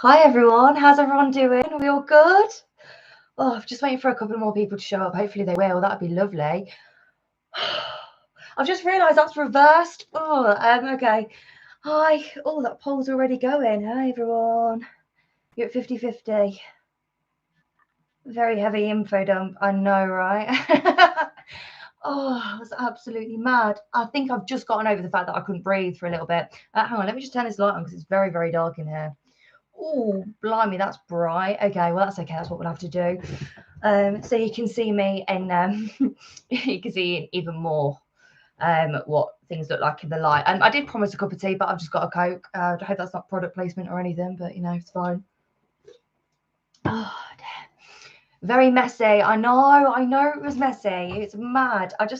Hi everyone, how's everyone doing? Are we all good? Oh, I'm just waiting for a couple more people to show up. Hopefully they will. That'd be lovely. I've just realised that's reversed. Okay. Hi. Oh, that poll's already going. Hi everyone. You're at 50-50. Very heavy info dump. I know, right? Oh, that's absolutely mad. I think I've just gotten over the fact that I couldn't breathe for a little bit. Hang on, let me just turn this light on because it's very, very dark in here. Oh, blimey, that's bright. Okay, well, that's okay. That's what we'll have to do. So you can see me and you can see even more what things look like in the light. I did promise a cup of tea, but I've just got a Coke. I hope that's not product placement or anything, but, it's fine. Oh, dear. Very messy. I know it was messy. It's mad. Do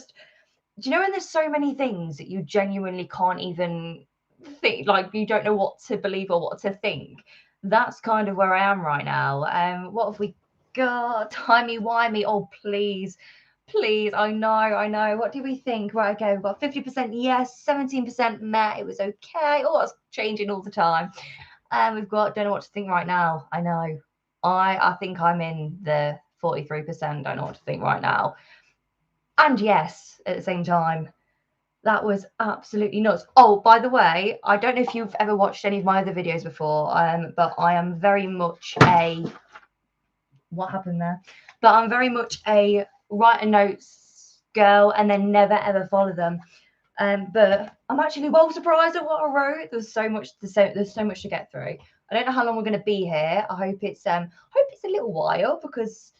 you know when there's so many things that you genuinely can't even think, like you don't know what to believe or what to think? That's kind of where I am right now. What have we got? Timey-wimey. Oh, please. Please. I know. What do we think? Right, okay, we've got 50% yes, 17% meh. It was okay. Oh, it's changing all the time. And we've got don't know what to think right now. I know. I think I'm in the 43%. Don't know what to think right now. And yes, at the same time. That was absolutely nuts. Oh, by the way, I don't know if you've ever watched any of my other videos before, but I am very much a what happened there? But I'm very much a write a notes girl and then never ever follow them. But I'm actually well surprised at what I wrote. There's so much to get through. I don't know how long we're going to be here. I hope it's a little while because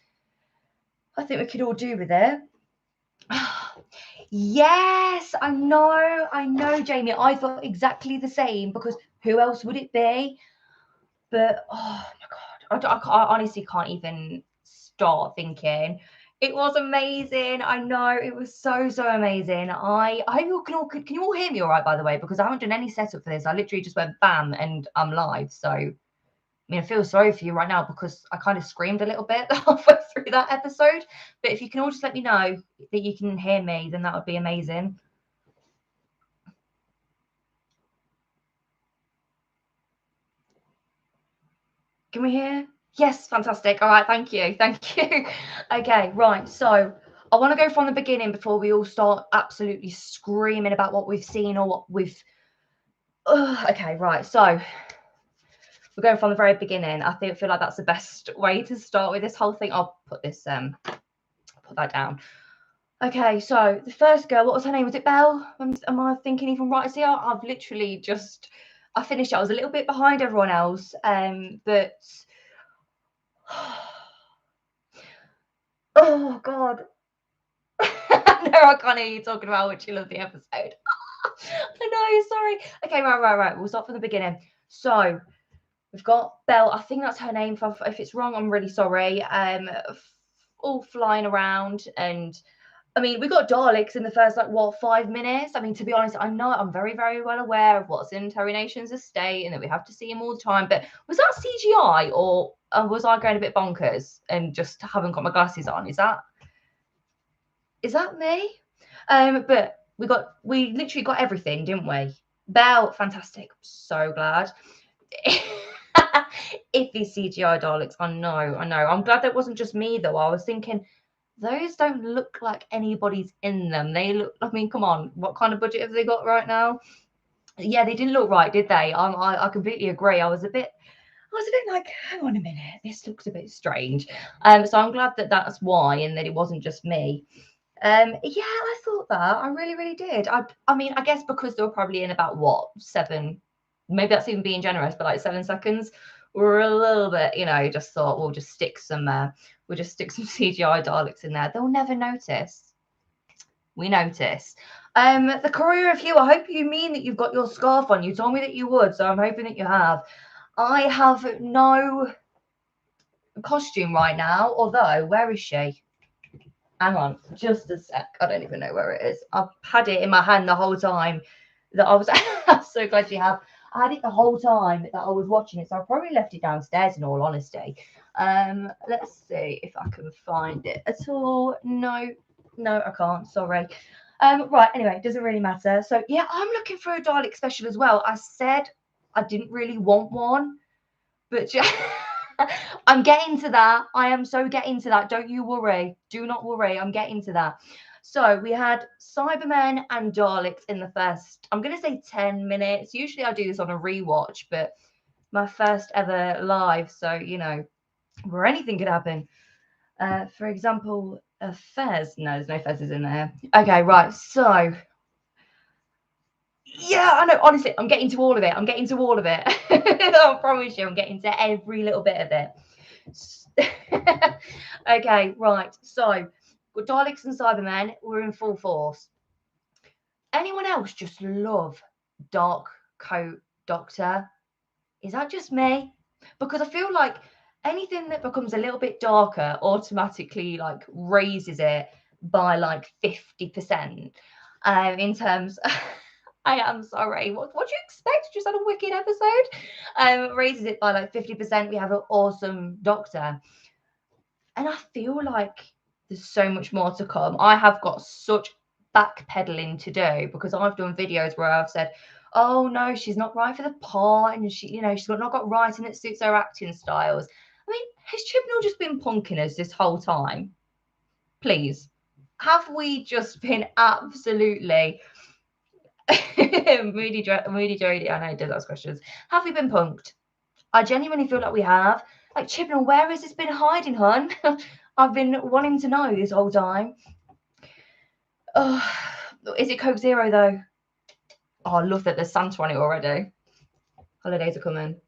I think we could all do with it. Yes, I know, Jamie. I thought exactly the same because who else would it be? But oh my God, I honestly can't even start thinking. It was amazing. I know it was so amazing. I hope can you all hear me all right, by the way? Because I haven't done any setup for this. I literally just went bam and I'm live. So I mean, I feel sorry for you right now because I kind of screamed a little bit halfway through that episode. But if you can all just let me know that you can hear me, then that would be amazing. Can we hear? Yes, fantastic. All right, thank you. Thank you. Okay, right. So I want to go from the beginning before we all start absolutely screaming about what we've seen or what we've. Okay, right. So we're going from the very beginning. Feel like that's the best way to start with this whole thing. I'll put that down. Okay, so the first girl, what was her name? Was it Belle? Am I thinking even right? See, I've literally just I finished it. I was a little bit behind everyone else, but oh God. No, I can't hear you talking about what you love the episode. I know, sorry. Okay, right. We'll start from the beginning. So we've got Belle. I think that's her name. If it's wrong, I'm really sorry. All flying around, and I mean, we got Daleks in the first 5 minutes. I mean, to be honest, I know I'm very, very well aware of what's in Terry Nation's estate and that we have to see him all the time. But was that CGI or was I going a bit bonkers and just haven't got my glasses on? Is that me? But we literally got everything, didn't we? Belle, fantastic. So glad. If these CGI Daleks, I know. I'm glad that wasn't just me though. I was thinking those don't look like anybody's in them. They look. I mean, come on. What kind of budget have they got right now? Yeah, they didn't look right, did they? I completely agree. I was a bit like, hang on a minute, this looks a bit strange. So I'm glad that that's why, and that it wasn't just me. Yeah, I thought that. I really, really did. I mean, I guess because they were probably in about what, 7, maybe that's even being generous, but like 7 seconds. We're a little bit, just thought we'll just stick some CGI Daleks in there. They'll never notice. We notice. The career review. I hope you mean that you've got your scarf on. You told me that you would, so I'm hoping that you have. I have no costume right now, although where is she? Hang on, just a sec. I don't even know where it is. I've had it in my hand the whole time that I was. I'm so glad you have. I had it the whole time that I was watching it, so I probably left it downstairs. In all honesty, let's see if I can find it at all. No, I can't. Sorry. Right. Anyway, doesn't really matter. So yeah, I'm looking for a Dalek special as well. I said I didn't really want one. But I'm getting to that. I am so getting to that. Don't you worry. Do not worry. I'm getting to that. So we had Cybermen and Daleks in the first, I'm going to say 10 minutes. Usually I do this on a rewatch, but my first ever live. So, you know, where anything could happen. For example, a Fez. No, there's no Fezes in there. Okay, right. So, yeah, I know. Honestly, I'm getting to all of it. I'm getting to all of it. I promise you, I'm getting to every little bit of it. Okay, right. So, with Daleks and Cybermen, we're in full force. Anyone else just love Dark Coat Doctor? Is that just me? Because I feel like anything that becomes a little bit darker automatically like raises it by like 50%. In terms, I am sorry. What do you expect? Just had a wicked episode. Raises it by like 50%. We have an awesome Doctor. And I feel like there's so much more to come. I have got such backpedaling to do because I've done videos where I've said, oh no, she's not right for the part, and she, you know, she's not got writing that suits her acting styles. I mean, has Chibnall just been punking us this whole time? Please. Have we just been absolutely Moody Jody? I know he does ask questions. Have we been punked? I genuinely feel like we have. Like, Chibnall, where has this been hiding, hun? I've been wanting to know this whole time. Oh, is it Coke Zero, though? Oh, I love that there's Santa on it already. Holidays are coming.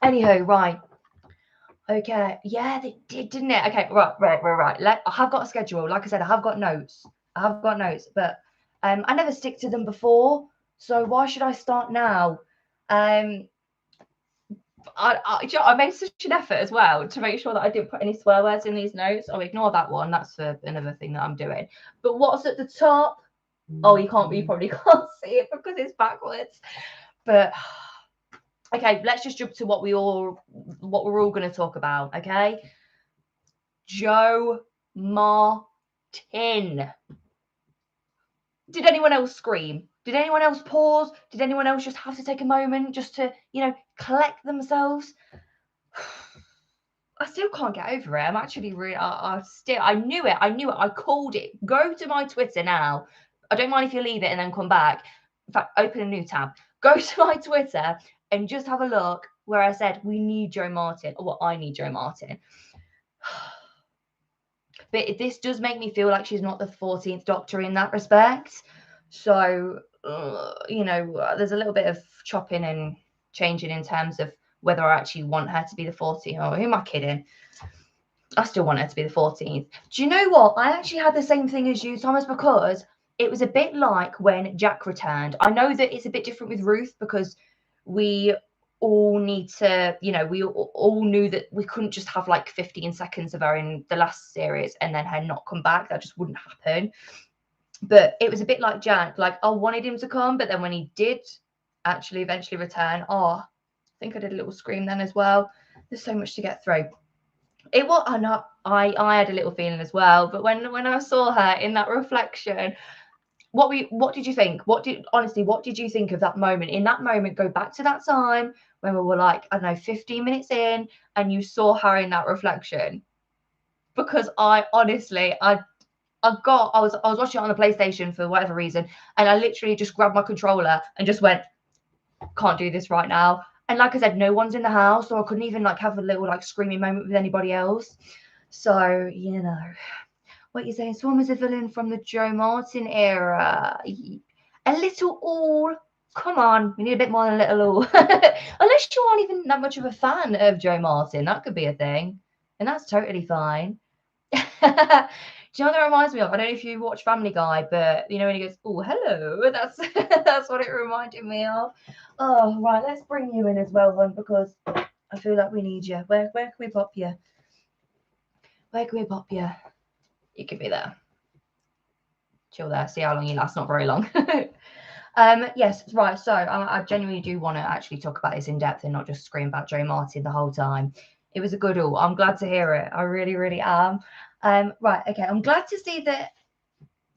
Anywho, right. Okay. Yeah, they did, didn't it? Okay, right. I have got a schedule. Like I said, I have got notes. But I never stick to them before. So why should I start now? I made such an effort as well to make sure that I didn't put any swear words in these notes. I'll ignore that one. That's for another thing that I'm doing. But what's at the top? Oh, you probably can't see it because it's backwards. But okay, let's just jump to what we're all going to talk about. Okay, Jo Martin. Did anyone else scream? Did anyone else pause? Did anyone else just have to take a moment just to, you know, collect themselves? I still can't get over it. I'm actually really, I knew it. I called it. Go to my Twitter now. I don't mind if you leave it and then come back. In fact, open a new tab. Go to my Twitter and just have a look where I said, we need Jo Martin. Or I need Jo Martin. But this does make me feel like she's not the 14th Doctor in that respect. So, you know, there's a little bit of chopping and changing in terms of whether I actually want her to be the 14th. Oh, who am I kidding? I still want her to be the 14th. Do you know what? I actually had the same thing as you, Thomas, because it was a bit like when Jack returned. I know that it's a bit different with Ruth because we all need to, you know, we all knew that we couldn't just have like 15 seconds of her in the last series and then her not come back. That just wouldn't happen. But it was a bit like Jack. Like, I wanted him to come, but then when he did actually eventually return, I think I did a little scream then as well. There's so much to get through. It was, I had a little feeling as well. But when I saw her in that reflection, what did you think? What did you think of that moment? In that moment, go back to that time when we were like, I don't know, 15 minutes in, and you saw her in that reflection. Because I honestly, I was watching it on the PlayStation for whatever reason, and I literally just grabbed my controller and just went, can't do this right now. And like I said, no one's in the house, so I couldn't even like have a little like screaming moment with anybody else. So, you know, what you're saying, Swarm is a villain from the Jo Martin era. A little all. Come on, we need a bit more than a little all. Unless you aren't even that much of a fan of Jo Martin, that could be a thing. And that's totally fine. Do you know what that reminds me of? I don't know if you watch Family Guy, but you know when he goes, "Oh, hello," that's that's what it reminded me of. Oh, right, let's bring you in as well, then, because I feel like we need you. Where can we pop you? Where can we pop you? You can be there. Chill there. See how long you last. Not very long. Yes, right. So I genuinely do want to actually talk about this in depth and not just scream about Jo Martin the whole time. It was a good all. I'm glad to hear it. I really, really am. Right. Okay. I'm glad to see that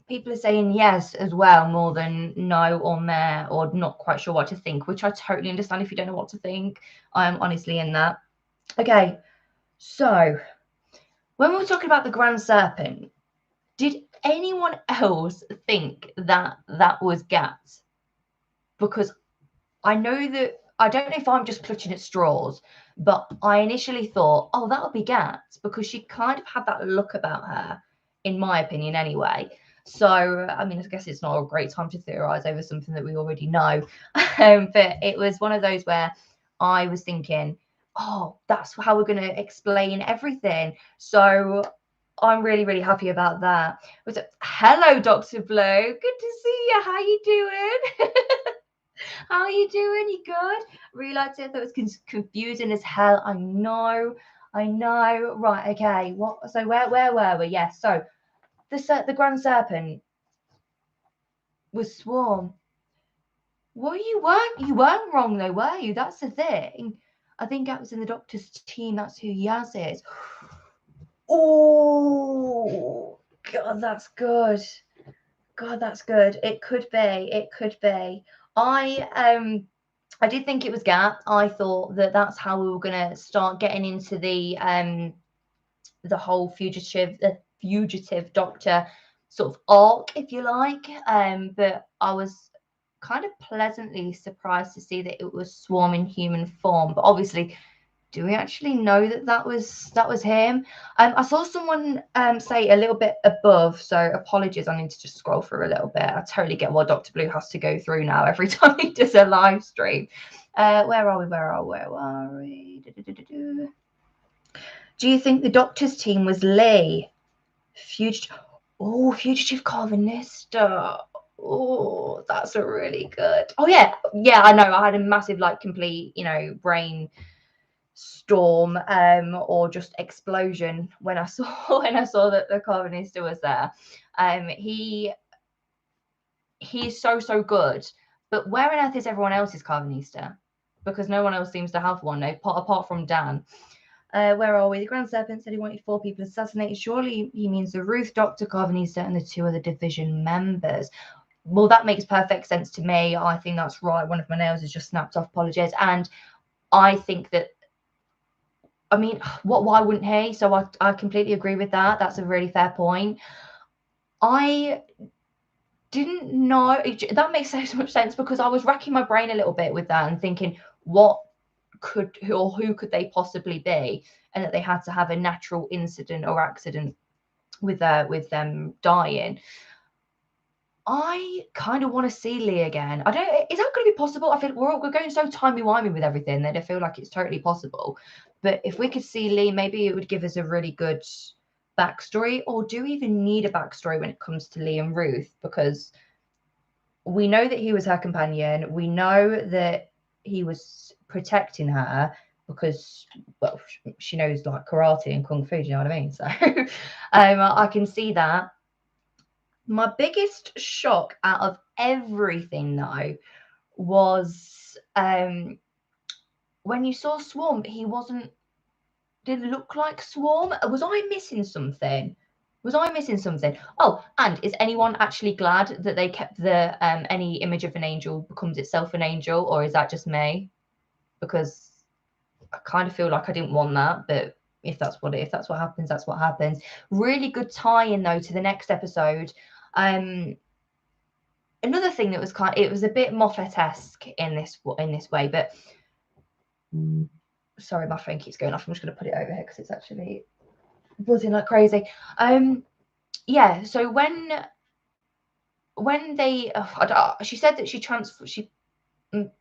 people are saying yes as well, more than no on there, or not quite sure what to think, which I totally understand. If you don't know what to think, I am honestly in that. Okay, so when we were talking about the Grand Serpent, did anyone else think that that was Gat? Because I know that, I don't know if I'm just clutching at straws, but I initially thought, oh, that would be Gat, because she kind of had that look about her, in my opinion anyway. So, I mean, I guess it's not a great time to theorize over something that we already know. But it was one of those where I was thinking, oh, that's how we're going to explain everything. So I'm really, really happy about that. Hello, Dr. Blue. Good to see you. How you doing? How are you doing? You good? Realised it. That was confusing as hell. I know. Right. Okay. What? So where were we? Yes. So the Grand Serpent was Swarm. Well, you weren't wrong though, were you? That's the thing. I think that was in the Doctor's team. That's who Yaz is. Oh God, that's good. God, that's good. It could be. It could be. I did think it was Gat. I thought that that's how we were going to start getting into the whole fugitive Doctor sort of arc, if you like. But I was kind of pleasantly surprised to see that it was Swarm in human form. But obviously, do we actually know that that was him? I saw someone say a little bit above, so apologies, I need to just scroll through a little bit. I totally get what Dr. Blue has to go through now every time he does a live stream. Where are we? Do you think the Doctor's team was Lee? Fugitive Carvanista. Oh, that's a really good. Oh yeah, I know. I had a massive, like, complete, brain storm or just explosion when I saw that the Carvanista was there. He's so good, but where on earth is everyone else's Carvanista? Because no one else seems to have one, apart from Dan. Where are we? The Grand Serpent said he wanted 4 people assassinated. Surely he means the Ruth, Dr. Carvanista, and the 2 other division members. Well, that makes perfect sense to me. I think that's right. One of my nails is just snapped off. Apologies. And I think that, I mean, why wouldn't he? So I completely agree with that. That's a really fair point. I didn't know. That makes so much sense, because I was racking my brain a little bit with that and thinking, who could they possibly be? And that they had to have a natural incident or accident with them dying. I kind of want to see Lee again. Is that going to be possible? I feel we're going so timey-wimey with everything that I feel like it's totally possible. But if we could see Lee, maybe it would give us a really good backstory. Or do we even need a backstory when it comes to Lee and Ruth? Because we know that he was her companion. We know that he was protecting her because, well, she knows like karate and kung fu. Do you know what I mean? So I can see that. My biggest shock out of everything, though, was when you saw Swarm, he didn't look like Swarm. Was I missing something? Oh, and is anyone actually glad that they kept the any image of an angel becomes itself an angel, or is that just me? Because I kind of feel like I didn't want that, but if that's what happens, that's what happens. Really good tie-in though to the next episode. Another thing that was it was a bit Moffat-esque in this way, but sorry, my phone keeps going off. I'm just going to put it over here because it's actually buzzing like crazy. Yeah. So when they, she said that she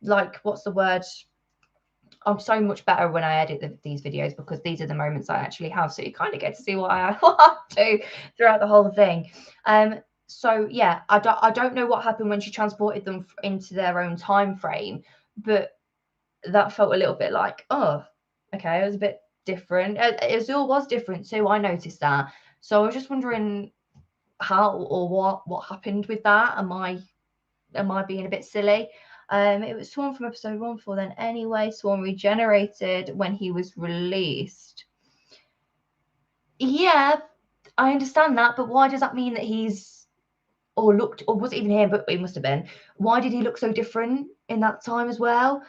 like, what's the word? I'm so much better when I edit these videos, because these are the moments I actually have. So you kind of get to see what I do throughout the whole thing. So yeah, I don't know what happened when she transported them into their own time frame, but that felt a little bit like, oh, okay, it was a bit different. Azul was different too. I noticed that. So I was just wondering how or what happened with that. Am I being a bit silly? It was Swarm from episode 1 for then anyway. Swarm regenerated when he was released. Yeah, I understand that, but why does that mean that he's or looked, or was it even him, but it must have been. Why did he look so different in that time as well?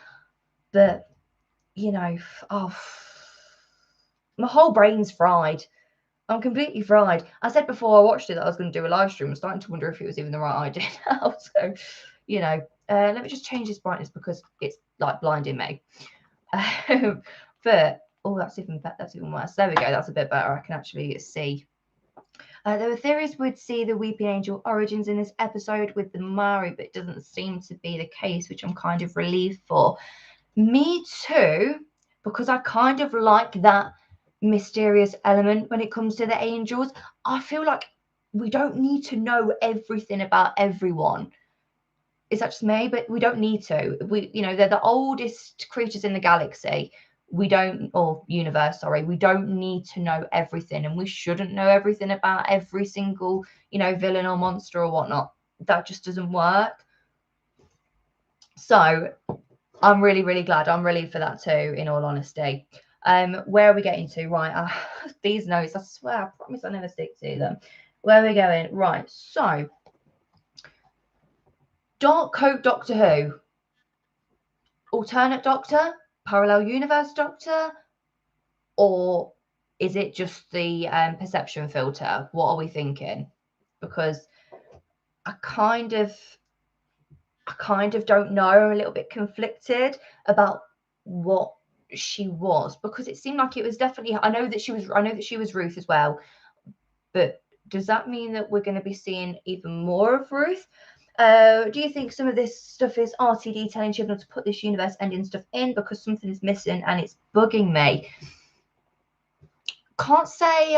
But, you know, oh, my whole brain's fried. I'm completely fried. I said before I watched it that I was going to do a live stream. I'm starting to wonder if it was even the right idea now. So, you know, let me just change this brightness because it's like blinding me. But, oh, that's even better. That's even worse. There we go. That's a bit better. I can actually see. There were theories we'd see the Weeping Angel origins in this episode with the Mari, but it doesn't seem to be the case, which I'm kind of relieved for. Me too, because I kind of like that mysterious element when it comes to the angels. I feel like we don't need to know everything about everyone. Is that just me? But we don't need to. You know, they're the oldest creatures in the galaxy. We don't, or universe, sorry. We don't need to know everything, and we shouldn't know everything about every single, you know, villain or monster or whatnot. That just doesn't work. So I'm really, really glad. I'm relieved for that too, in all honesty. Where are we getting to? Right, these notes, I swear, I promise I never stick to them. Where are we going? Right, so Dark Coat Doctor Who, alternate Doctor, parallel universe Doctor, or is it just the perception filter? What are we thinking? Because I kind of don't know. I'm a little bit conflicted about what she was, because it seemed like it was definitely, I know that she was Ruth as well, but does that mean that we're going to be seeing even more of Ruth? Do you think some of this stuff is RTD telling children to put this universe ending stuff in because something is missing and it's bugging me? Can't say.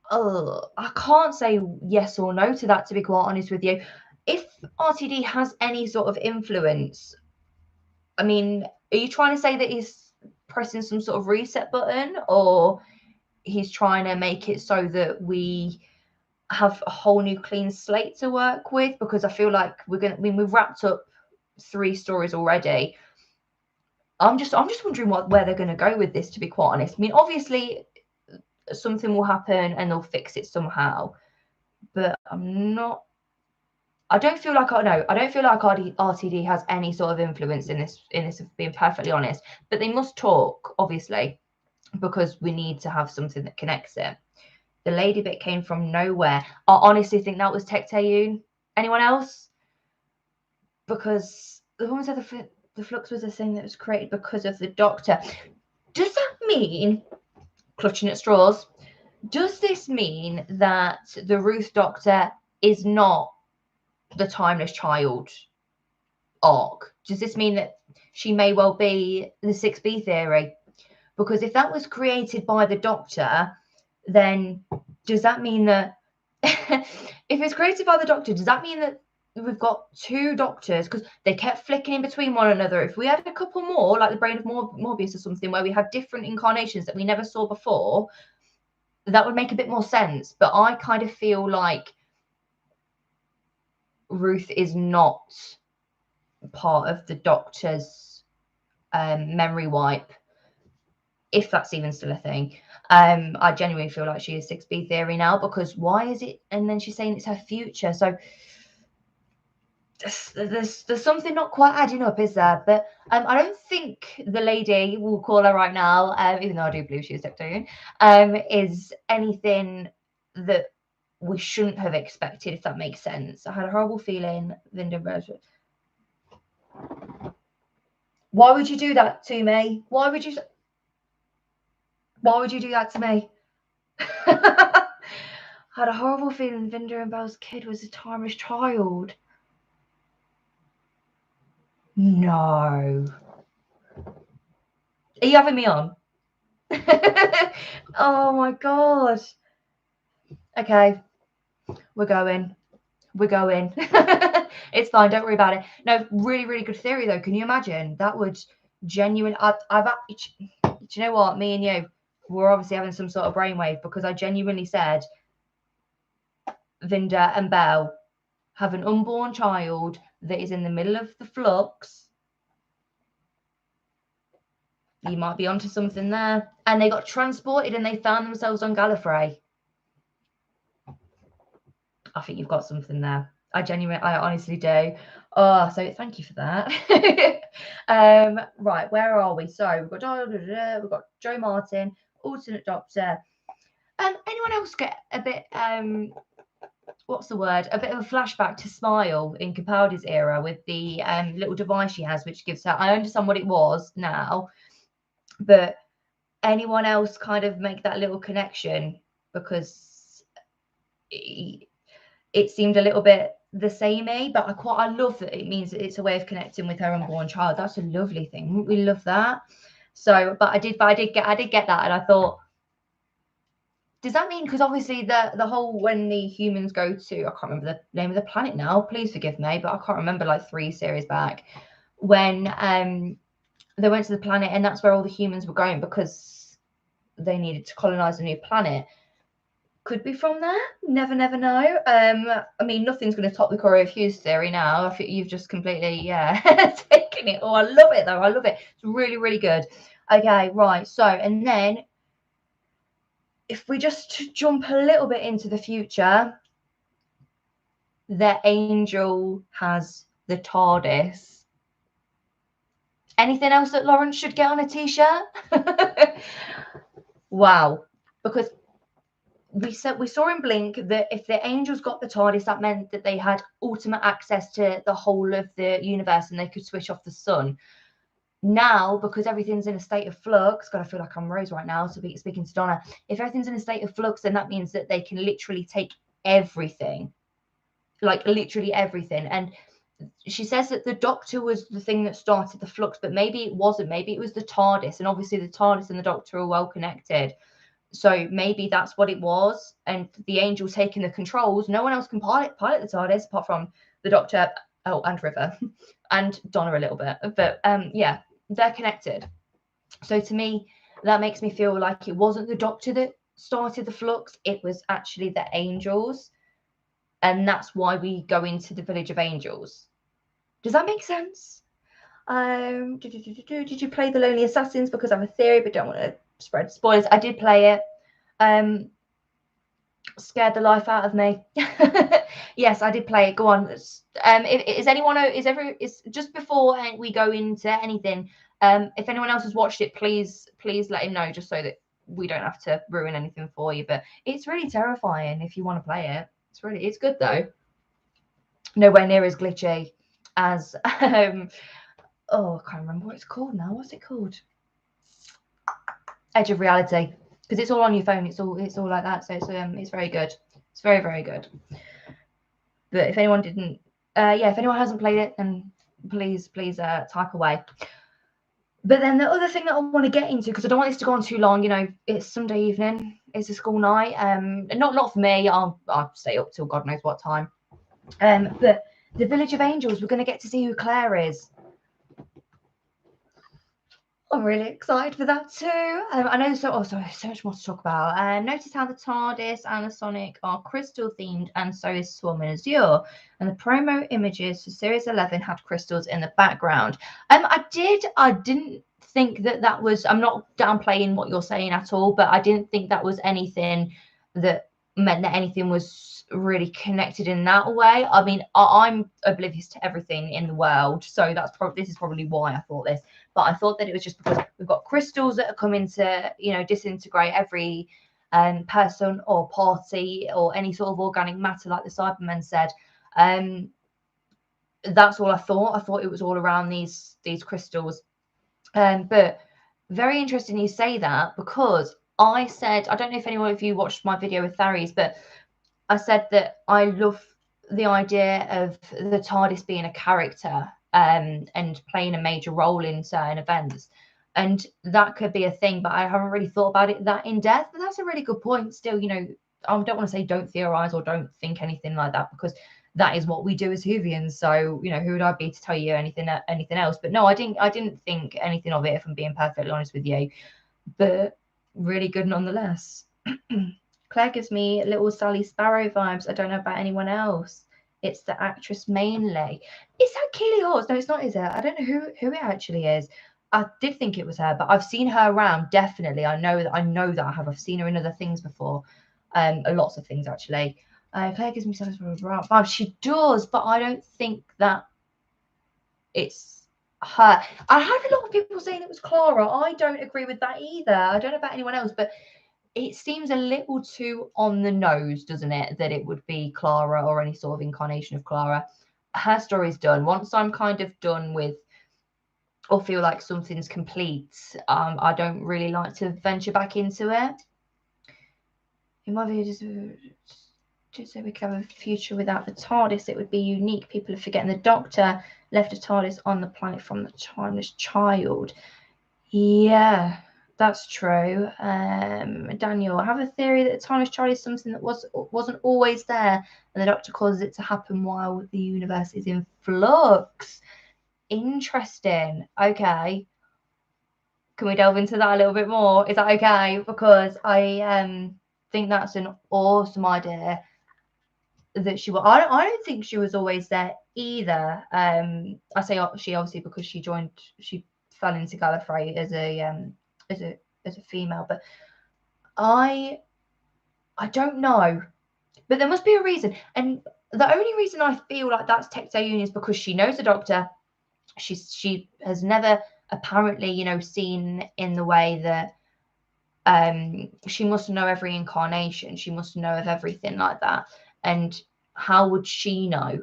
I can't say yes or no to that, to be quite honest with you. If RTD has any sort of influence, I mean, are you trying to say that he's pressing some sort of reset button, or he's trying to make it so that we have a whole new clean slate to work with? Because I feel like we've wrapped up 3 stories already. I'm just wondering where they're going to go with this, to be quite honest. I mean, obviously something will happen and they'll fix it somehow, but I don't feel like RTD has any sort of influence in this, if being perfectly honest. But they must talk, obviously, because we need to have something that connects it. The lady bit came from nowhere. I honestly think that was Tectayun. Anyone else? Because the woman said the Flux was a thing that was created because of the Doctor. Does that mean, clutching at straws, does this mean that the Ruth Doctor is not the Timeless Child arc? Does this mean that she may well be the 6B theory? Because if that was created by the Doctor, then does that mean that if it's created by the Doctor, does that mean that we've got 2 Doctors? Because they kept flicking in between one another. If we had a couple more, like the Brain of Morbius or something, where we had different incarnations that we never saw before, that would make a bit more sense. But I kind of feel like Ruth is not part of the Doctor's memory wipe, if that's even still a thing. I genuinely feel like she is 6B theory now, because why is it? And then she's saying it's her future. So there's something not quite adding up, is there? But I don't think the lady, we'll call her right now, even though I do believe she is Tectonian, is anything that we shouldn't have expected, if that makes sense. I had a horrible feeling, Linda. Why would you do that to me? Why would you do that to me? I had a horrible feeling Vinder and Belle's kid was a Timeless Child. No. Are you having me on? Oh my god. Okay. We're going. It's fine. Don't worry about it. No, really, really good theory though. Can you imagine? That would genuinely. Do you know what? Me and you, we're obviously having some sort of brainwave, because I genuinely said Vinder and Belle have an unborn child that is in the middle of the Flux. You might be onto something there. And they got transported and they found themselves on Gallifrey. I think you've got something there. I honestly do. Oh, so thank you for that. Right, where are we? So we've got Joe Martin, alternate Doctor. Anyone else get a bit what's the word? A bit of a flashback to Smile in Capaldi's era with the little device she has, which gives her. I understand what it was now, but anyone else kind of make that little connection, because it seemed a little bit the samey, but I love that it means that it's a way of connecting with her unborn child. That's a lovely thing. We love that. So, but I did get that, and I thought, does that mean, because obviously the whole, when the humans go to, I can't remember the name of the planet now, please forgive me, but I can't remember, like 3 series back, when they went to the planet, and that's where all the humans were going because they needed to colonize a new planet. Could be from there. Never know. I mean, nothing's going to top the Corey of Hughes theory now. I think you've just completely, taken it. Oh, I love it, though. I love it. It's really, really good. Okay, right. So, and then if we just jump a little bit into the future, the Angel has the TARDIS. Anything else that Lawrence should get on a t-shirt? Wow. Because we saw in Blink that if the Angels got the TARDIS, that meant that they had ultimate access to the whole of the universe and they could switch off the sun. Now, because everything's in a state of flux, God, I feel like I'm Rose right now, so speaking to Donna, if everything's in a state of flux, then that means that they can literally take everything, like literally everything. And she says that the Doctor was the thing that started the flux, but maybe it wasn't. Maybe it was the TARDIS, and obviously the TARDIS and the Doctor are well connected. So maybe that's what it was, and the Angel taking the controls. No one else can pilot the TARDIS apart from the Doctor, and River, and Donna a little bit. But yeah, they're connected. So to me, that makes me feel like it wasn't the Doctor that started the flux. It was actually the Angels, and that's why we go into the Village of Angels. Does that make sense? Did you play The Lonely Assassins? Because I have a theory, but don't want to spread spoilers. I did play it. Scared the life out of me. Yes, I did play it. Go on. Is just before we go into anything, if anyone else has watched it, please let him know, just so that we don't have to ruin anything for you. But it's really terrifying if you want to play it. It's good though. Nowhere near as glitchy as oh, I can't remember what it's called now. What's it called? Edge of Reality, because it's all on your phone. It's all like that. So it's very good. It's very, very good. But if anyone didn't, if anyone hasn't played it, then please type away. But then the other thing that I want to get into, because I don't want this to go on too long, it's Sunday evening, it's a school night. Not for me. I'll stay up till God knows what time. But the Village of Angels, we're going to get to see who Claire is. I'm really excited for that too. I know so much more to talk about. Notice how the TARDIS and the Sonic are crystal themed, and so is Swarm and Azure. And the promo images for Series 11 had crystals in the background. I didn't think that was. I'm not downplaying what you're saying at all, but I didn't think that was anything that meant that anything was really connected in that way. I mean, I'm oblivious to everything in the world, so this is probably why I thought this. But I thought that it was just because we've got crystals that are coming to, disintegrate every person or party or any sort of organic matter, like the Cybermen said. That's all I thought. I thought it was all around these crystals. But very interesting you say that, because I said, I don't know if anyone of you watched my video with Tharies, but I said that I love the idea of the TARDIS being a character and playing a major role in certain events. And that could be a thing, but I haven't really thought about it that in depth. But that's a really good point. Still, I don't want to say don't theorize or don't think anything like that, because that is what we do as Whovians. So, who would I be to tell you anything else? But no, I didn't think anything of it, if I'm being perfectly honest with you. But really good nonetheless. Claire gives me little Sally Sparrow vibes. I don't know about anyone else. It's the actress mainly. Is that Keely Hawes? No, it's not, is it? I don't know who it actually is. I did think it was her, but I've seen her around, definitely. I know that I have. I've seen her in other things before. Lots of things, actually. Claire gives me sadness for around 5. She does, but I don't think that it's her. I had a lot of people saying it was Clara. I don't agree with that either. I don't know about anyone else, but it seems a little too on the nose, doesn't it, that it would be Clara or any sort of incarnation of Clara. Her story's done. Once I'm kind of done with or feel like something's complete, I don't really like to venture back into it. In my view, just so we could have a future without the TARDIS, it would be unique. People are forgetting the Doctor left a TARDIS on the planet from the timeless child. Yeah, that's true. Daniel, I have a theory that the timeless child is something that wasn't always there, and the Doctor causes it to happen while the universe is in flux. Interesting. Okay. Can we delve into that a little bit more? Is that okay? Because I think that's an awesome idea. That she was. I don't think she was always there either. I say she obviously because she fell into Gallifrey as a female, but I don't know. But there must be a reason, and the only reason I feel like that's Tecteun is because she knows the Doctor. She has never apparently, seen in the way that she must know every incarnation. She must know of everything like that. And how would she know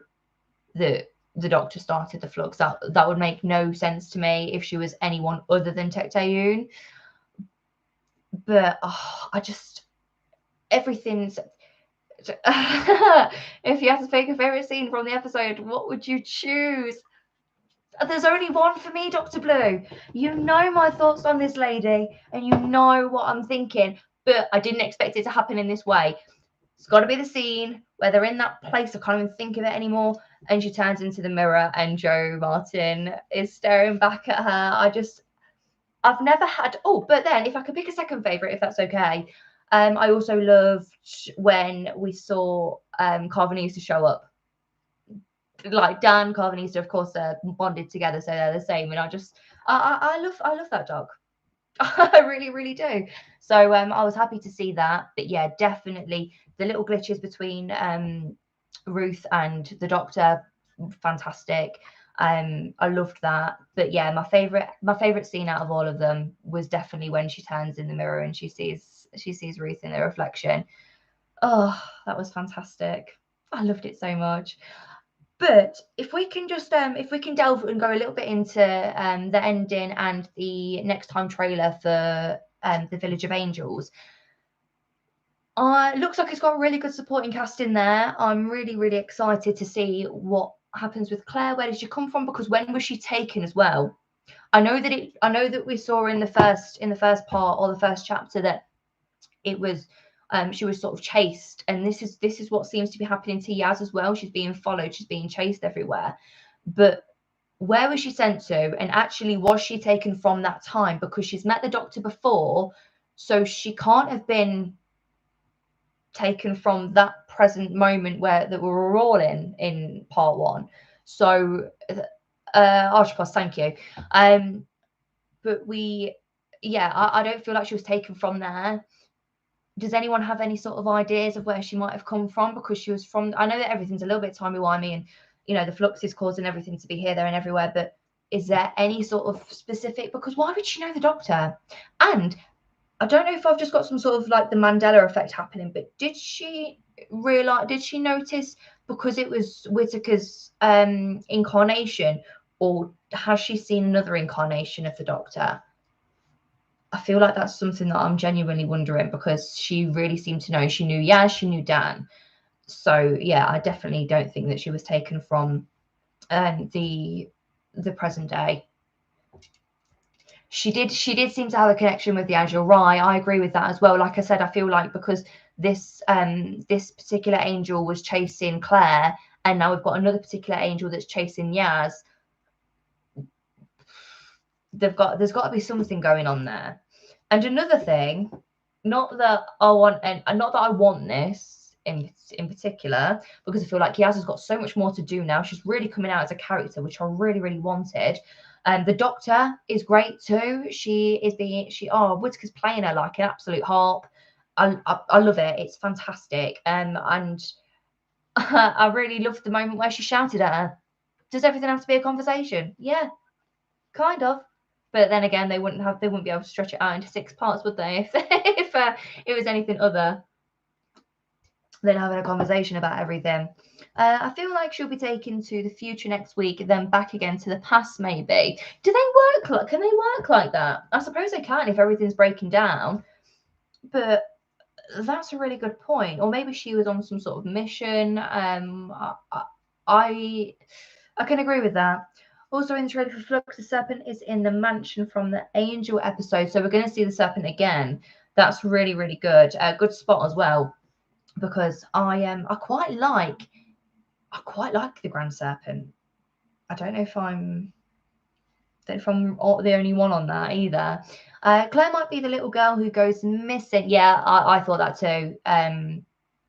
that the Doctor started the flux? That would make no sense to me if she was anyone other than Tecteun. But everything's. If you had to pick a favorite scene from the episode, what would you choose? There's only one for me, Dr. Blue. You know my thoughts on this lady, and you know what I'm thinking, but I didn't expect it to happen in this way. It's got to be the scene where they're in that place. I can't even think of it anymore. And she turns into the mirror, and Joe Martin is staring back at her. I've never had. Oh, but then if I could pick a second favorite, if that's okay. I also loved when we saw Carvanista show up. Like Dan Carvanista, of course, bonded together, so they're the same. And I love that dog. I really, really do. So I was happy to see that. But yeah, definitely the little glitches between Ruth and the Doctor, fantastic. I loved that. But yeah, my favorite scene out of all of them was definitely when she turns in the mirror and she sees Ruth in the reflection. Oh, that was fantastic. I loved it so much. But if we can just delve and go a little bit into the ending and the next time trailer for the Village of Angels, looks like it's got a really good supporting cast in there. I'm really, really excited to see what happens with Claire. Where did she come from? Because when was she taken as well? I know that we saw in the first part or the first chapter that it was she was sort of chased, and this is what seems to be happening to Yaz as well. She's being followed, she's being chased everywhere. But where was she sent to, and actually was she taken from that time? Because she's met the Doctor before, so she can't have been taken from that present moment that we were all in part one. So Archipos, thank you. But I don't feel like she was taken from there. Does anyone have any sort of ideas of where she might have come from? Because she was from, I know that everything's a little bit timey-wimey and, the flux is causing everything to be here, there and everywhere, but is there any sort of specific, because why would she know the Doctor? And I don't know if I've just got some sort of like the Mandela effect happening, but did she notice because it was Whittaker's incarnation, or has she seen another incarnation of the Doctor? I feel like that's something that I'm genuinely wondering, because she really seemed to know. She knew Yaz, she knew Dan. So yeah, I definitely don't think that she was taken from the present day. She did seem to have a connection with the Angel Rye. I agree with that as well. Like I said, I feel like because this particular angel was chasing Claire, and now we've got another particular angel that's chasing Yaz. There's got to be something going on there. And another thing, not that I want this in particular, because I feel like Yaz has got so much more to do now. She's really coming out as a character, which I really, really wanted. The Doctor is great too. Whittaker's playing her like an absolute harp. I love it. It's fantastic. And I really loved the moment where she shouted at her. Does everything have to be a conversation? Yeah, kind of. But then again, they wouldn't be able to stretch it out into 6 parts, would they? If it was anything other than having a conversation about everything. I feel like she'll be taken to the future next week, then back again to the past, maybe. Do they work like? Can they work like that? I suppose they can if everything's breaking down. But that's a really good point. Or maybe she was on some sort of mission. I can agree with that. Also in the trailer for Flux, the serpent is in the mansion from the Angel episode, so we're going to see the serpent again. That's really, really good. Good spot as well, because I quite like the Grand Serpent. I don't know if I'm the only one on that either. Claire might be the little girl who goes missing. Yeah, I thought that too.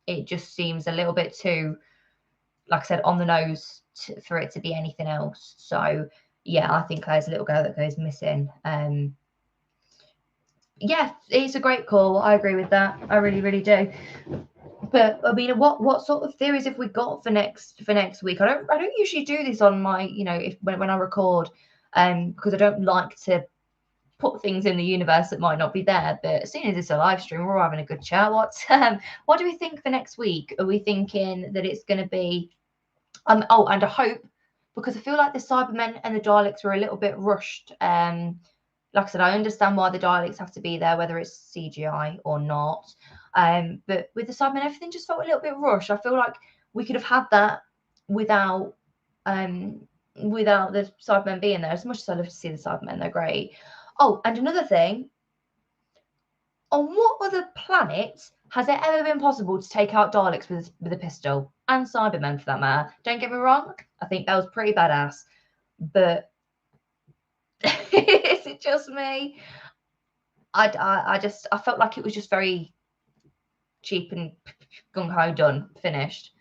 It just seems a little bit too, like I said, on the nose for it to be anything else. So yeah, I think Claire's a little girl that goes missing. Yeah, it's a great call. I agree with that. I really, really do. But I mean, what sort of theories have we got for next week? I don't usually do this on my, when I record, because I don't like to put things in the universe that might not be there. But as soon as it's a live stream, we're all having a good chat. What do we think for next week? Are we thinking that it's going to be and I hope, because I feel like the Cybermen and the Daleks were a little bit rushed. Like I said, I understand why the Daleks have to be there, whether it's CGI or not. But with the Cybermen, everything just felt a little bit rushed. I feel like we could have had that without the Cybermen being there. As much as I love to see the Cybermen, they're great. Oh, and another thing, on what other planet has it ever been possible to take out Daleks with a pistol? And Cybermen, for that matter. Don't get me wrong, I think that was pretty badass. But is it just me? I felt like it was just very cheap and gung-ho done, finished.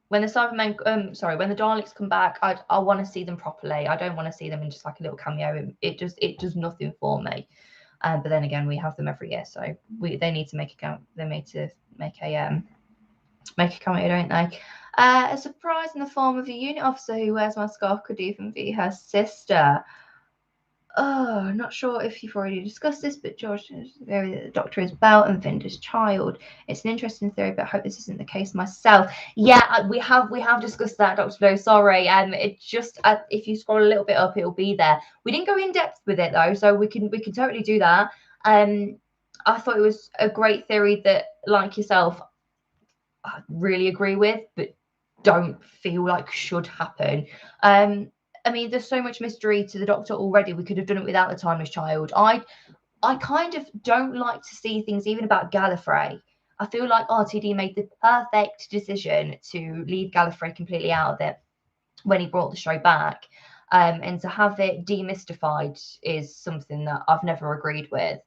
When the Cybermen, when the Daleks come back, I want to see them properly. I don't want to see them in just like a little cameo. It does nothing for me. But then again, we have them every year, so they need to make a cameo, don't they? A surprise in the form of a unit officer who wears my scarf could even be her sister. Oh, not sure if you've already discussed this, but George is the Doctor is Belle and Vinder's child. It's an interesting theory, but I hope this isn't the case myself. Yeah, we have discussed that, Dr. Blow. Sorry. It just if you scroll a little bit up, it'll be there. We didn't go in depth with it though, so we can totally do that. I thought it was a great theory that, like yourself, I really agree with, but don't feel like should happen. I mean, there's so much mystery to the Doctor already. We could have done it without the Timeless Child. I kind of don't like to see things even about Gallifrey. I feel like RTD made the perfect decision to leave Gallifrey completely out of it when he brought the show back. And to have it demystified is something that I've never agreed with.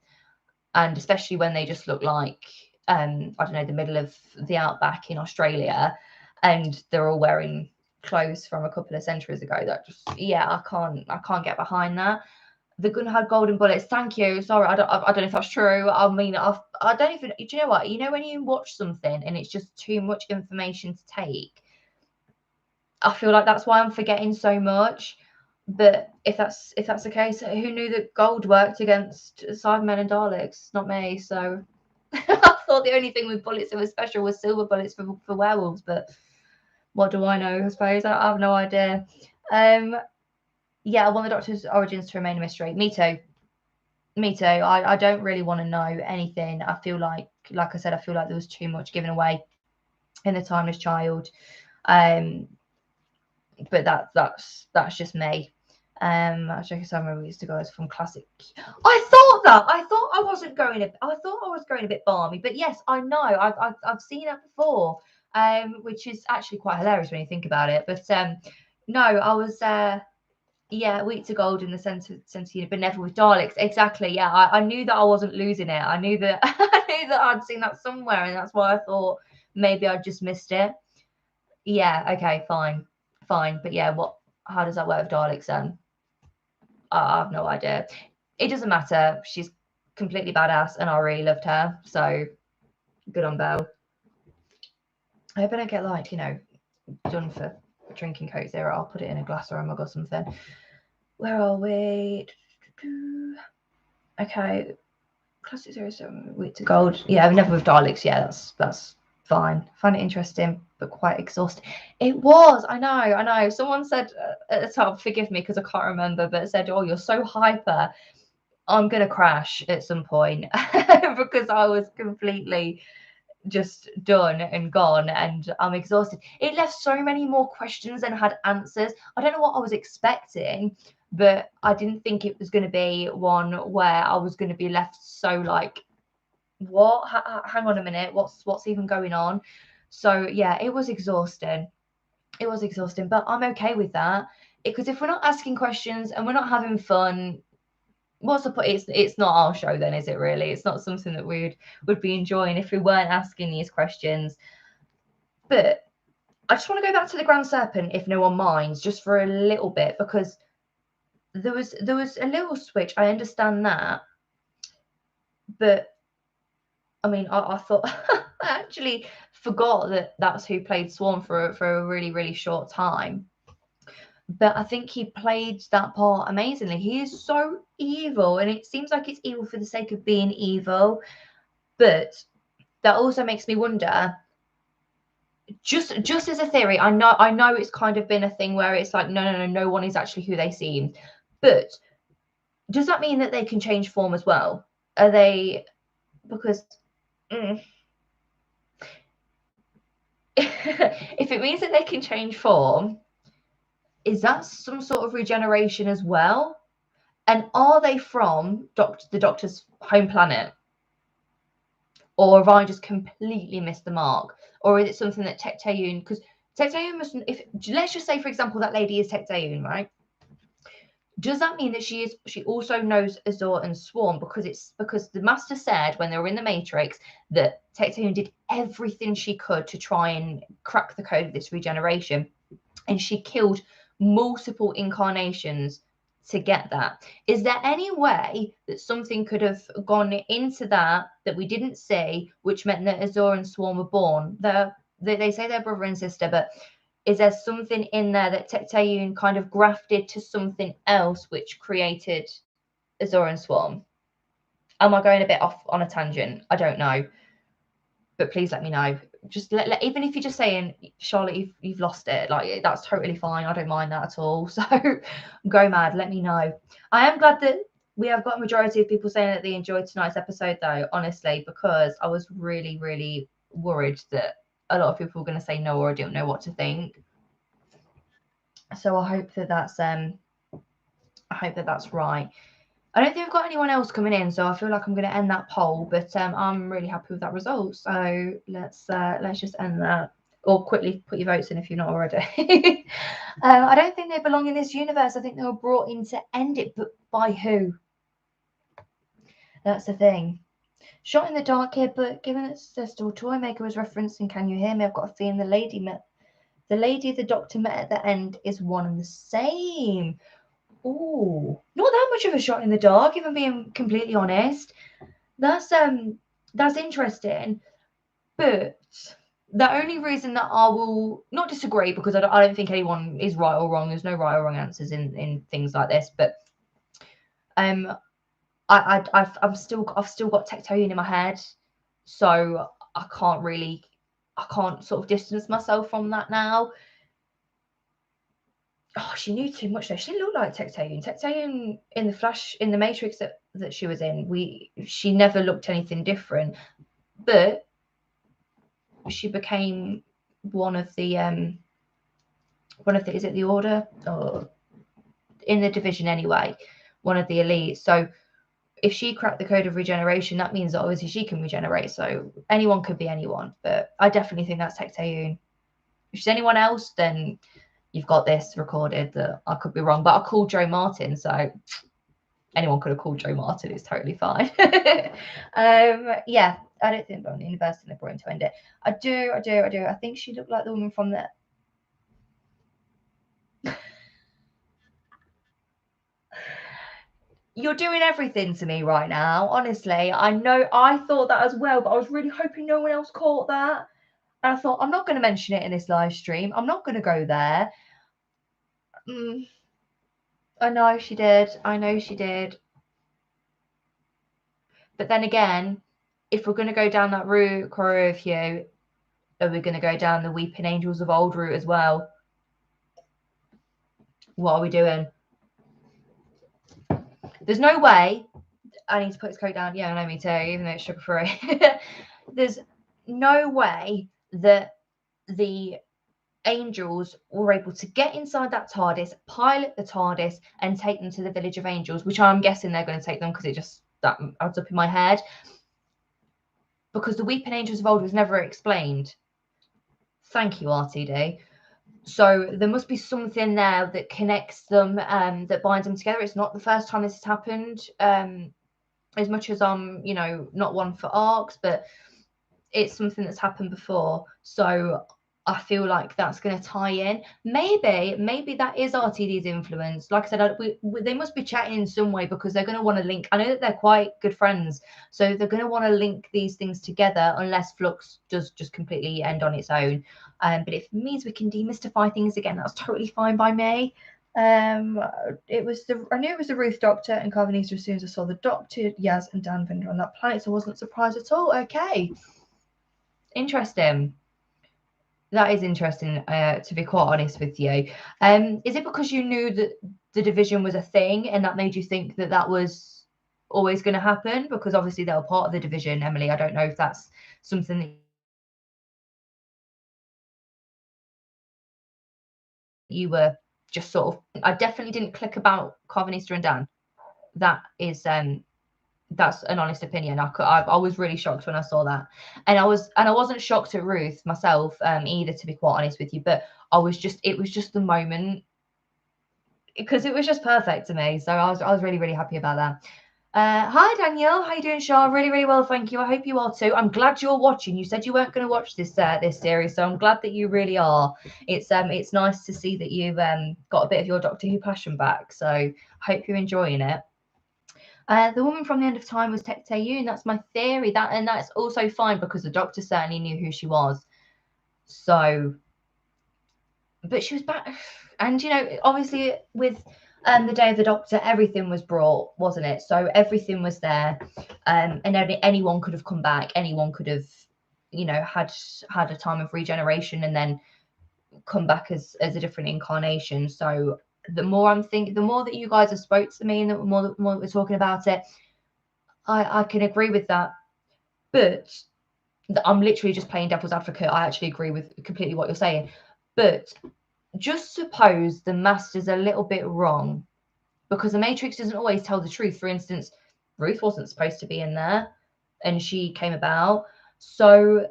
And especially when they just look like, I don't know, the middle of the outback in Australia, and they're all wearing clothes from a couple of centuries ago. That just, yeah, I can't get behind that. The gun had golden bullets. Thank you. Sorry, I don't know if that's true. I mean, I don't even. Do you know what? You know when you watch something and it's just too much information to take. I feel like that's why I'm forgetting so much. But if that's the case, who knew that gold worked against Cybermen and Daleks? Not me. So I thought the only thing with bullets that was special was silver bullets for werewolves. But what do I know? I suppose I have no idea. Yeah, I want the Doctor's origins to remain a mystery. Me too. I don't really want to know anything. I feel like I said, I feel like there was too much given away in the Timeless Child. But that's just me. I check some movies to guys from classic. I thought I was going a bit balmy, but yes, I know I've seen that before, which is actually quite hilarious when you think about it. But no, I was weak to gold in the sense unit, but never with Daleks. Exactly. Yeah, I knew that I wasn't losing it. I knew that I'd seen that somewhere, and that's why I thought maybe I'd just missed it. Yeah. Okay. Fine. But yeah, how does that work with Daleks then? I have no idea. It doesn't matter. She's completely badass, and I really loved her. So good on Belle. I hope I don't get like, you know, done for drinking Coke Zero. I'll put it in a glass or a mug or something. Where are we? Okay. Classic 07, wheat to gold. Yeah, I've never with Daleks. Yeah, that's fine. Find it interesting, but quite exhausting. It was. I know. Someone said at the top, forgive me because I can't remember, but it said, "Oh, you're so hyper. I'm gonna crash at some point," because I was completely just done and gone, and I'm exhausted. It left so many more questions than had answers. I don't know what I was expecting, but I didn't think it was going to be one where I was going to be left so like, what? Hang on a minute, what's even going on? So yeah, it was exhausting. It was exhausting, but I'm okay with that because if we're not asking questions and we're not having fun, what's the point? It's not our show then, is it really? It's not something that would be enjoying if we weren't asking these questions. But I just want to go back to the Grand Serpent, if no one minds, just for a little bit, because there was a little switch. I understand that, but I mean, I thought I actually forgot that that's who played Swarm for a really really short time. But I think he played that part amazingly. He is so evil, and it seems like it's evil for the sake of being evil. But that also makes me wonder. Just as a theory, I know it's kind of been a thing where it's like no one is actually who they seem. But does that mean that they can change form as well? Are they because mm, if it means that they can change form, is that some sort of regeneration as well? And are they from the Doctor's home planet? Or have I just completely missed the mark? Or is it something that Tecteun, because Tecteun must, if let's just say, for example, that lady is Tecteun, right? Does that mean that she also knows Azor and Swarm? Because the Master said when they were in the Matrix that Tecteun did everything she could to try and crack the code of this regeneration, and she killed multiple incarnations to get that. Is there any way that something could have gone into that we didn't see, which meant that Azor and Swarm were born? They say they're brother and sister, but is there something in there that Tecteun kind of grafted to something else which created Azor and Swarm? Am I going a bit off on a tangent? I don't know, but please let me know. Just even if you're just saying, Charlotte, you've lost it, like that's totally fine. I don't mind that at all. So go mad, let me know. I am glad that we have got a majority of people saying that they enjoyed tonight's episode, though, honestly, because I was really, really worried that a lot of people were going to say no or didn't know what to think. So I hope that that's right. I don't think we've got anyone else coming in, so I feel like I'm going to end that poll. But I'm really happy with that result. So let's just end that, or quickly put your votes in if you're not already. I don't think they belong in this universe. I think they were brought in to end it, but by who? That's the thing. Shot in the dark here, but given it's still Toy Maker was referencing Can You Hear Me? I've got a feeling the lady the Doctor met at the end is one and the same. Ooh, not that much of a shot in the dark, if I'm being completely honest. That's interesting. But the only reason that I will not disagree, because I don't think anyone is right or wrong. There's no right or wrong answers in things like this. But I've still got Tecteun in my head, so I can't sort of distance myself from that now. Oh, she knew too much though. She didn't look like Tecteun. Tecteun in the Flash, in the Matrix that she was in, she never looked anything different. But she became one of the is it the Order, or in the Division anyway, one of the elites. So if she cracked the code of regeneration, that means that obviously she can regenerate. So anyone could be anyone. But I definitely think that's Tecteun. If she's anyone else, then you've got this recorded that I could be wrong. But I called Joe Martin, so anyone could have called Joe Martin. It's totally fine. Yeah, I don't think the universe and brought him to end it. I do. I think she looked like the woman from the. You're doing everything to me right now, honestly. I know I thought that as well, but I was really hoping no one else caught that. And I thought, I'm not going to mention it in this live stream. I'm not going to go there. I know she did. I know she did. But then again, if we're going to go down that route, Corey, with you, are we going to go down the Weeping Angels of Old route as well? What are we doing? There's no way. I need to put this coat down. Yeah, I know, me too, even though it's sugar-free. There's no way that the angels were able to get inside that TARDIS, pilot the TARDIS, and take them to the Village of Angels, which I'm guessing they're going to take them because it just that adds up in my head. Because the Weeping Angels of Old was never explained. Thank you, RTD. So there must be something there that connects them, that binds them together. It's not the first time this has happened. As much as I'm, not one for arcs, but it's something that's happened before. So I feel like that's going to tie in. Maybe that is RTD's influence. Like I said, they must be chatting in some way because they're going to want to link. I know that they're quite good friends, so they're going to want to link these things together unless Flux does just completely end on its own. But if it means we can demystify things again, that's totally fine by me. I knew it was the Ruth Doctor and Carvanista as soon as I saw the Doctor, Yaz, and Dan Vinder on that planet, so I wasn't surprised at all. Okay. Interesting. That is interesting, to be quite honest with you. Is it because you knew that the division was a thing and that made you think that that was always going to happen? Because obviously they were part of the division, Emily. I don't know if that's something that you were just sort of... I definitely didn't click about Carvanista and Dan. That is... that's an honest opinion. I was really shocked when I saw that, and I wasn't shocked at Ruth myself either, to be quite honest with you. But it was just the moment, because it was just perfect to me. So I was really, really happy about that. Hi Danielle, how you doing, Shah? Really, really well, thank you. I hope you are too. I'm glad you're watching. You said you weren't going to watch this series, so I'm glad that you really are. It's nice to see that you've got a bit of your Doctor Who passion back. So I hope you're enjoying it. The woman from the end of time was Tech Tae-yoon. That's my theory. That's also fine because the Doctor certainly knew who she was. So, but she was back, and obviously with the Day of the Doctor, everything was brought, wasn't it? So everything was there, and anyone could have come back. Anyone could have, had a time of regeneration and then come back as a different incarnation. So the more that you guys have spoke to me, and the more that we're talking about it, I can agree with that. But I'm literally just playing devil's advocate. I actually agree with completely what you're saying. But just suppose the Master's a little bit wrong, because the Matrix doesn't always tell the truth. For instance, Ruth wasn't supposed to be in there and she came about. So,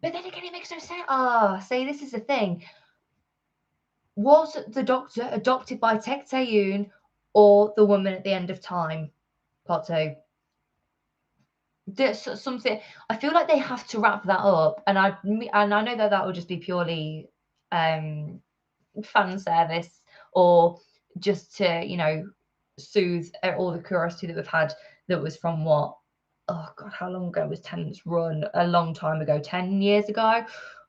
but then again, it makes no sense. See, this is the thing. Was the Doctor adopted by Tech Tae-yoon or the woman at the end of time? Part 2. There's something, I feel like they have to wrap that up, and I know that will just be purely fan service, or just to soothe all the curiosity that we've had, that was from what, oh god, how long ago was Tennant's run? A long time ago, 10 years ago.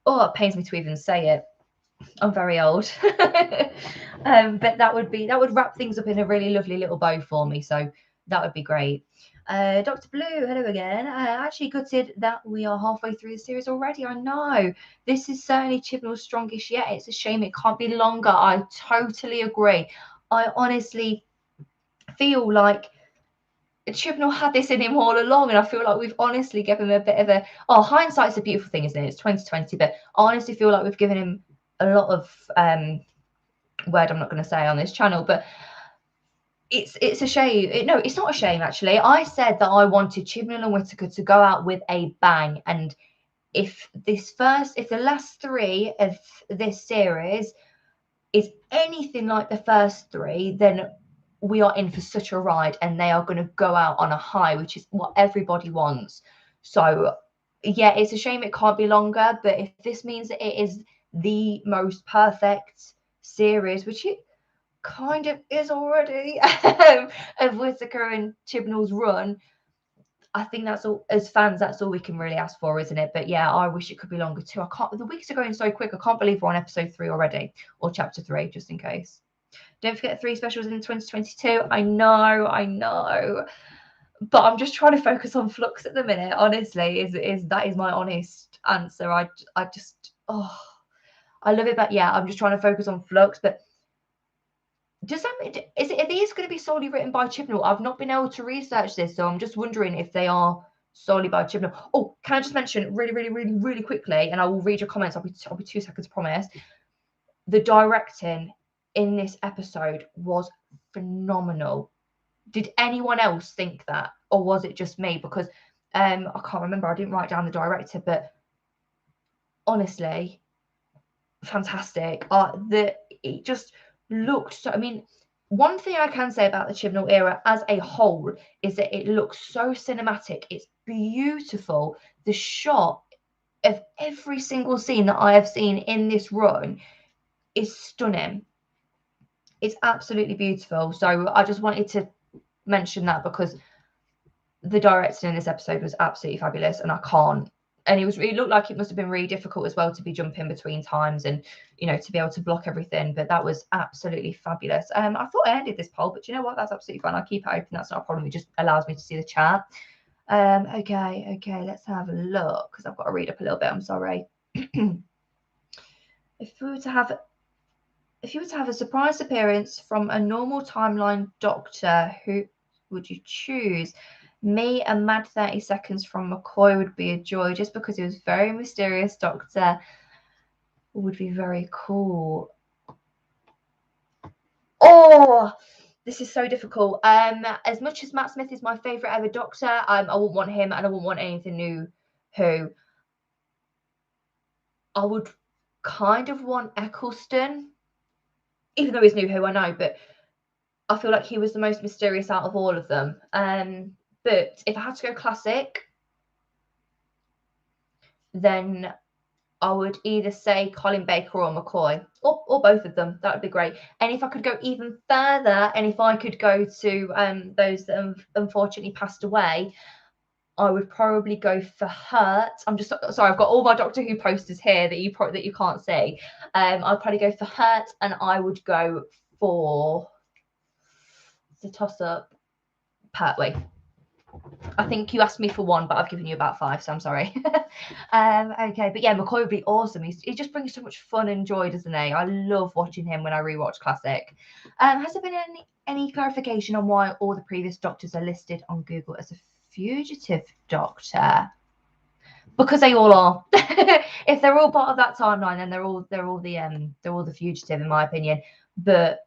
Oh, it pains me to even say it. I'm very old. But that would wrap things up in a really lovely little bow for me, so that would be great. Dr. Blue, hello again. Actually gutted that we are halfway through the series already. I know. This is certainly Chibnall's strongest yet. It's a shame it can't be longer. I totally agree. I honestly feel like Chibnall had this in him all along, and I feel like we've honestly given him a bit of a... Oh, hindsight's a beautiful thing, isn't it? It's 2020, but I honestly feel like we've given him a lot of word I'm not going to say on this channel, but it's a shame. No, it's not a shame, actually. I said that I wanted Chibnall and Whittaker to go out with a bang, and if the last 3 of this series is anything like the first 3, then we are in for such a ride, and they are going to go out on a high, which is what everybody wants. So yeah, it's a shame it can't be longer, but if this means that it is the most perfect series, which it kind of is already, of Whittaker and Chibnall's run, I think that's all, as fans, that's all we can really ask for, isn't it? But yeah, I wish it could be longer too. The weeks are going so quick. I can't believe we're on episode 3 already, or chapter 3, just in case. Don't forget 3 specials in 2022. I know. But I'm just trying to focus on Flux at the minute, honestly, that is my honest answer. I just, I love it, but yeah, I'm just trying to focus on Flux. But does that mean, are these going to be solely written by Chibnall? I've not been able to research this, so I'm just wondering if they are solely by Chibnall. Oh, can I just mention really quickly, and I will read your comments. I'll be 2 seconds, promise. The directing in this episode was phenomenal. Did anyone else think that, or was it just me? Because I can't remember. I didn't write down the director, but honestly, fantastic. It just looked so. I mean, one thing I can say about the Chibnall era as a whole is that it looks so cinematic. It's beautiful. The shot of every single scene that I have seen in this run is stunning. It's absolutely beautiful. So I just wanted to mention that because the directing in this episode was absolutely fabulous, and it looked like it must have been really difficult as well to be jumping between times and, to be able to block everything, but that was absolutely fabulous. I thought I ended this poll, but you know what, that's absolutely fine. I'll keep it open, that's not a problem. It just allows me to see the chat. Okay, let's have a look, because I've got to read up a little bit. I'm sorry. If you were to have a surprise appearance from a normal timeline Doctor, who would you choose? Me, a mad 30 seconds from McCoy would be a joy, just because he was very mysterious Doctor. Would be very cool. Oh, this is so difficult. As much as Matt Smith is my favourite ever Doctor, I wouldn't want him, and I wouldn't want anything new. Who? I would kind of want Eccleston, even though he's new Who, I know, but I feel like he was the most mysterious out of all of them. But if I had to go classic, then I would either say Colin Baker or McCoy, or both of them. That would be great. And if I could go even further, and if I could go to those that have unfortunately passed away, I would probably go for Hurt. I'm just sorry, I've got all my Doctor Who posters here that you can't see. I'd probably go for Hurt, and I would go for the toss-up Pertwee. I think you asked me for 1, but I've given you about 5, so I'm sorry. Okay, but yeah, McCoy would be awesome. He just brings so much fun and joy, doesn't he? I love watching him when I rewatch classic. Has there been any clarification on why all the previous Doctors are listed on Google as a fugitive Doctor? Because they all are. If they're all part of that timeline, then they're all the fugitive, in my opinion. But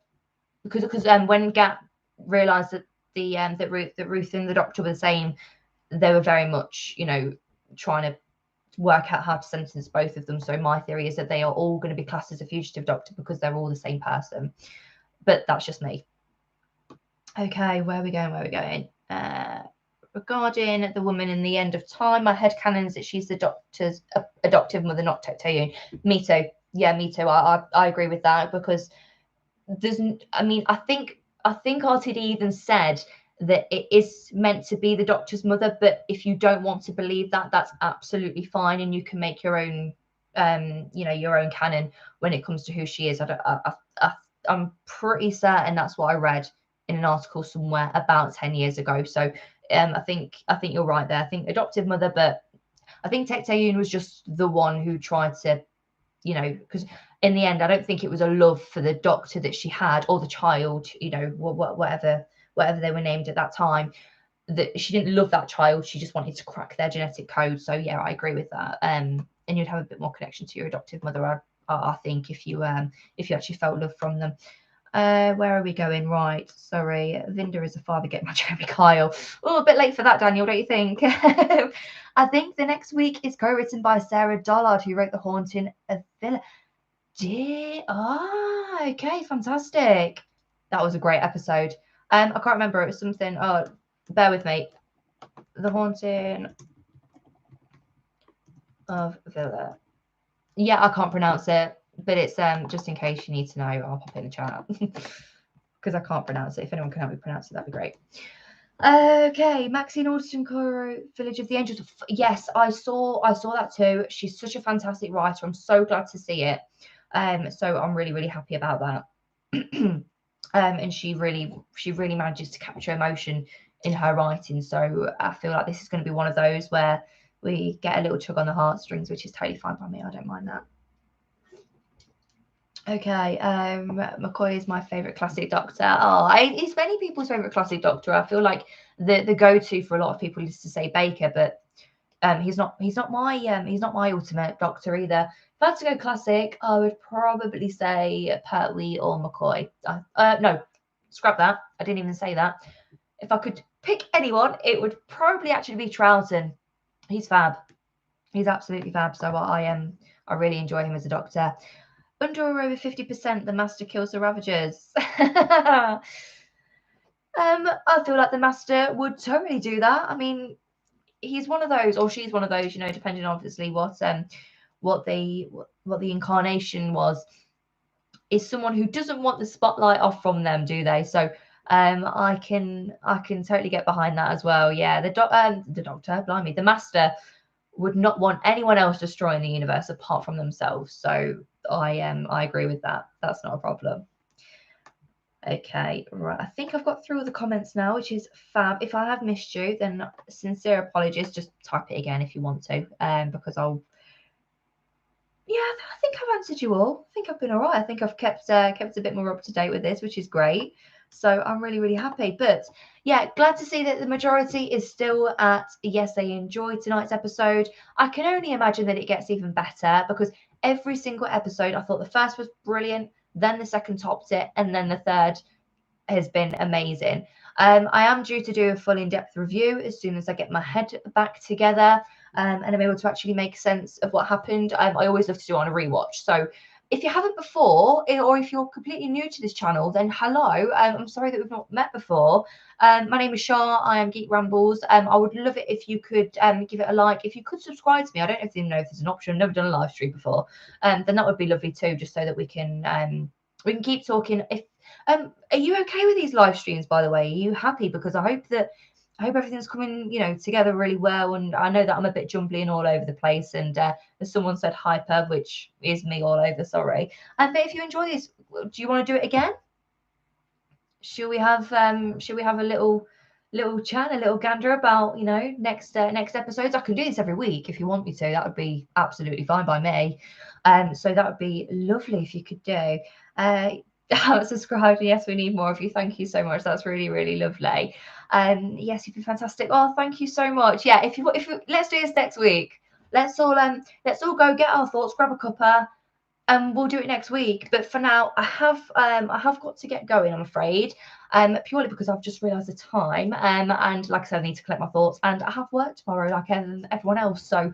because when Gat realised that that Ruth and the Doctor were the same, they were very much, trying to work out how to sentence both of them. So my theory is that they are all going to be classed as a fugitive Doctor because they're all the same person. But that's just me. Okay, where are we going? Regarding the woman in the end of time, my headcanon is that she's the Doctor's adoptive mother, not Tecteun. Me too. Yeah, me too. I agree with that, because I think RTD even said that it is meant to be the Doctor's mother, but if you don't want to believe that, that's absolutely fine, and you can make your own your own canon when it comes to who she is. I'm pretty certain that's what I read in an article somewhere about 10 years ago. So I think you're right there. I think adoptive mother, but I think Tecteun was just the one who tried to, because in the end, I don't think it was a love for the Doctor that she had, or the child, whatever they were named at that time, that she didn't love that child. She just wanted to crack their genetic code. So yeah, I agree with that. And you'd have a bit more connection to your adoptive mother, I think, if you actually felt love from them. Where are we going? Right, sorry. Vinda is a father. Get my Jeremy Kyle. Oh, a bit late for that, Daniel, don't you think? I think the next week is co-written by Sarah Dollard, who wrote The Haunting of Villa. Okay, fantastic. That was a great episode. I can't remember. It was something. Oh, bear with me. The Haunting of Villa. Yeah, I can't pronounce it, but it's just in case you need to know, I'll pop it in the chat because I can't pronounce it. If anyone can help me pronounce it, that'd be great. Okay, Maxine Alderton Coro, Village of the Angels. Yes, I saw that too. She's such a fantastic writer. I'm so glad to see it. So I'm really, really happy about that. And she really manages to capture emotion in her writing. So I feel like this is going to be one of those where we get a little tug on the heartstrings, which is totally fine by me. I don't mind that. Okay, McCoy is my favourite classic Doctor. Oh, it's many people's favourite classic Doctor. I feel like the go-to for a lot of people is to say Baker, but he's not my ultimate Doctor either. If I had to go classic, I would probably say Pertwee or McCoy. No, scrap that. I didn't even say that. If I could pick anyone, it would probably actually be Troughton. He's fab. He's absolutely fab. So I really enjoy him as a Doctor. Under or over 50%, the Master kills the Ravagers. I feel like the Master would totally do that. I mean, he's one of those, or she's one of those, depending on obviously what the incarnation was, is someone who doesn't want the spotlight off from them, do they? So I can totally get behind that as well. Yeah, the Doctor, blimey, the Master would not want anyone else destroying the universe apart from themselves. So I agree with that. That's not a problem. Okay, right. I think I've got through all the comments now, which is fab. If I have missed you, then sincere apologies. Just type it again if you want to, because I think I've answered you all. I think I've been all right. I think I've kept a bit more up to date with this, which is great. So I'm really, really happy. But yeah, glad to see that the majority is still at yes, they enjoyed tonight's episode. I can only imagine that it gets even better because every single episode, I thought the first was brilliant, then the second topped it, and then the third has been amazing. I am due to do a full in-depth review as soon as I get my head back together and I'm able to actually make sense of what happened. I always love to do it on a rewatch. So if you haven't before, or if you're completely new to this channel, then hello. I'm sorry that we've not met before. My name is Shah. I am Geek Rambles. I would love it if you could give it a like. If you could subscribe to me, I don't even know if there's an option. I've never done a live stream before. Then that would be lovely too, just so that we can keep talking. If are you okay with these live streams, by the way? Are you happy? Because I hope everything's coming, together really well. And I know that I'm a bit jumbly and all over the place. And as someone said, hyper, which is me all over. Sorry. But if you enjoy this, do you want to do it again? Should we have a little chat, a little gander about next episodes? I can do this every week if you want me to. That would be absolutely fine by me. So that would be lovely if you could do. Subscribe. Yes, we need more of you. Thank you so much. That's really, really lovely. Yes, you've been fantastic. Oh, thank you so much. Yeah, if you let's do this next week. Let's all go get our thoughts, grab a cuppa, and we'll do it next week. But for now, I have got to get going, I'm afraid. Purely because I've just realised the time. And like I said, I need to collect my thoughts, and I have work tomorrow, like everyone else. So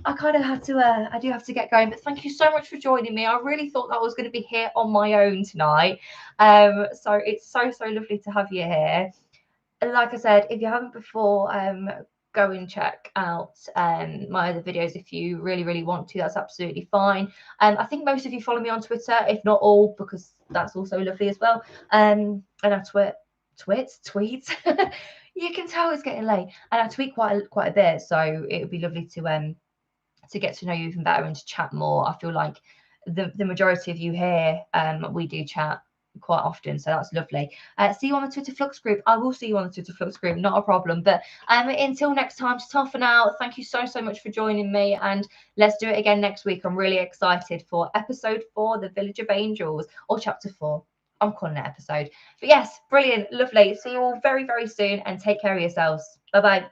I kind of have to. I do have to get going. But thank you so much for joining me. I really thought that I was going to be here on my own tonight. So it's so lovely to have you here. Like I said, if you haven't before, go and check out my other videos if you really want to. That's absolutely fine. I think most of you follow me on Twitter, if not all, because that's also lovely as well. And I tweet. You can tell it's getting late, and I tweet quite a bit, so it would be lovely to get to know you even better and to chat more. I feel like the majority of you here, we do chat quite often, so that's lovely. See you on the Twitter Flux group. I will see you on the Twitter Flux group, not a problem. But until next time, ta for now. Thank you so much for joining me, and let's do it again next week. I'm really excited for episode 4, The Village of Angels, or chapter 4. I'm calling it episode. But yes, brilliant, lovely. See you all very soon, and take care of yourselves. Bye.